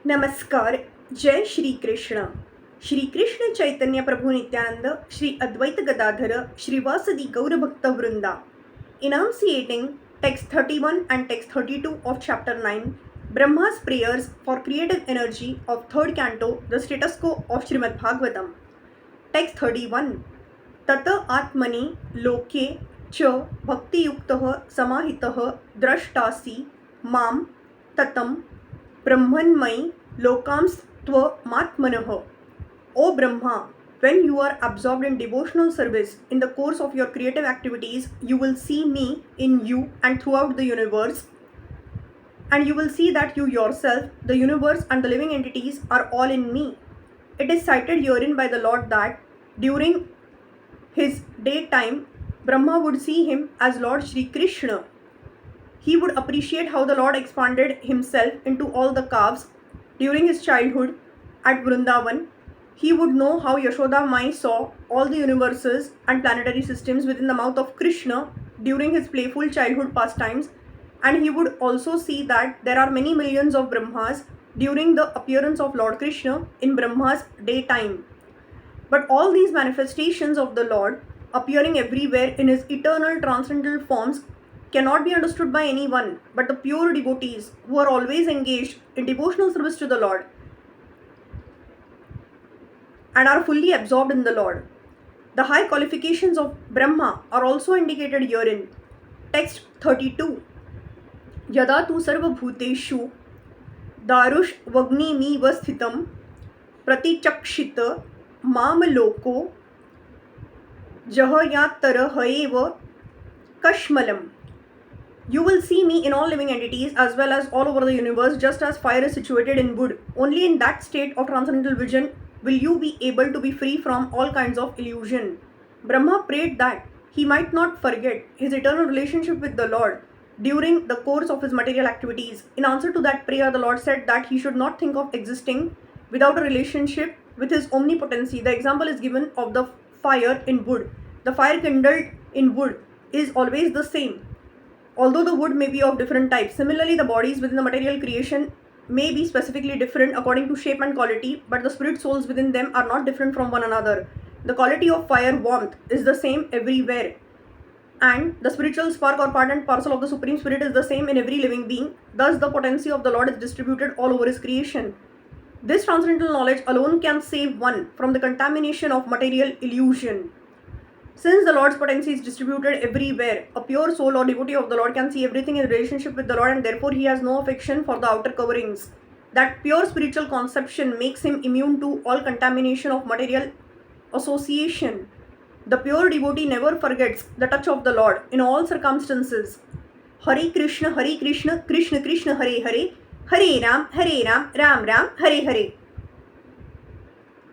नमस्कार. जय श्री कृष्ण. श्री कृष्ण चैतन्य प्रभु नित्यानंद, श्री अद्वैत गदाधर, श्रीवासदि गौरभक्त वृंदा. Enunciating text 31 and text 32 of chapter 9, Brahma's prayers for creative energy of third canto, the status quo of Srimad Bhagavatam. Text 31. तत आत्मनि लोके च भक्तियुक्तः समाहितः द्रष्टासि माम ततं ब्रह्मन्मयि लोकांस्त्वमात्मनः. O Brahma, when you are absorbed in devotional service in the course of your creative activities, you will see me in you and throughout the universe, and you will see that you yourself, the universe and the living entities are all in me. It is cited herein by the Lord that during his daytime, Brahma would see him as Lord Shri Krishna. He would appreciate how the Lord expanded himself into all the calves during his childhood at Vrindavan. He would know how Yashoda Mai saw all the universes and planetary systems within the mouth of Krishna during his playful childhood pastimes, and he would also see that there are many millions of Brahmas during the appearance of Lord Krishna in Brahma's daytime. But all these manifestations of the Lord appearing everywhere in his eternal transcendental forms cannot be understood by anyone but the pure devotees who are always engaged in devotional service to the Lord and are fully absorbed in the Lord. The high qualifications of Brahma are also indicated herein. Text 32. Yada tu sarvabhuteshu darush vagnimiv sthitam pratichakshita mam loko jahayattara haeva kashmalam. You will see me in all living entities as well as all over the universe, just as fire is situated in wood. Only in that state of transcendental vision will you be able to be free from all kinds of illusion. Brahma prayed that he might not forget his eternal relationship with the Lord during the course of his material activities. In answer to that prayer, the Lord said that he should not think of existing without a relationship with his omnipotency. The example is given of the fire in wood. The fire kindled in wood is always the same, although the wood may be of different types. Similarly, the bodies within the material creation may be specifically different according to shape and quality, but the spirit souls within them are not different from one another. The quality of fire warmth is the same everywhere, and the spiritual spark or part and parcel of the Supreme Spirit is the same in every living being. Thus, the potency of the Lord is distributed all over his creation. This transcendental knowledge alone can save one from the contamination of material illusion. Since the Lord's potency is distributed everywhere, a pure soul or devotee of the Lord can see everything in relationship with the Lord, and therefore he has no affection for the outer coverings. That pure spiritual conception makes him immune to all contamination of material association. The pure devotee never forgets the touch of the Lord in all circumstances. Hare Krishna, Krishna Krishna, Hare Hare, Hare Ram, Ram Ram, Hare Hare.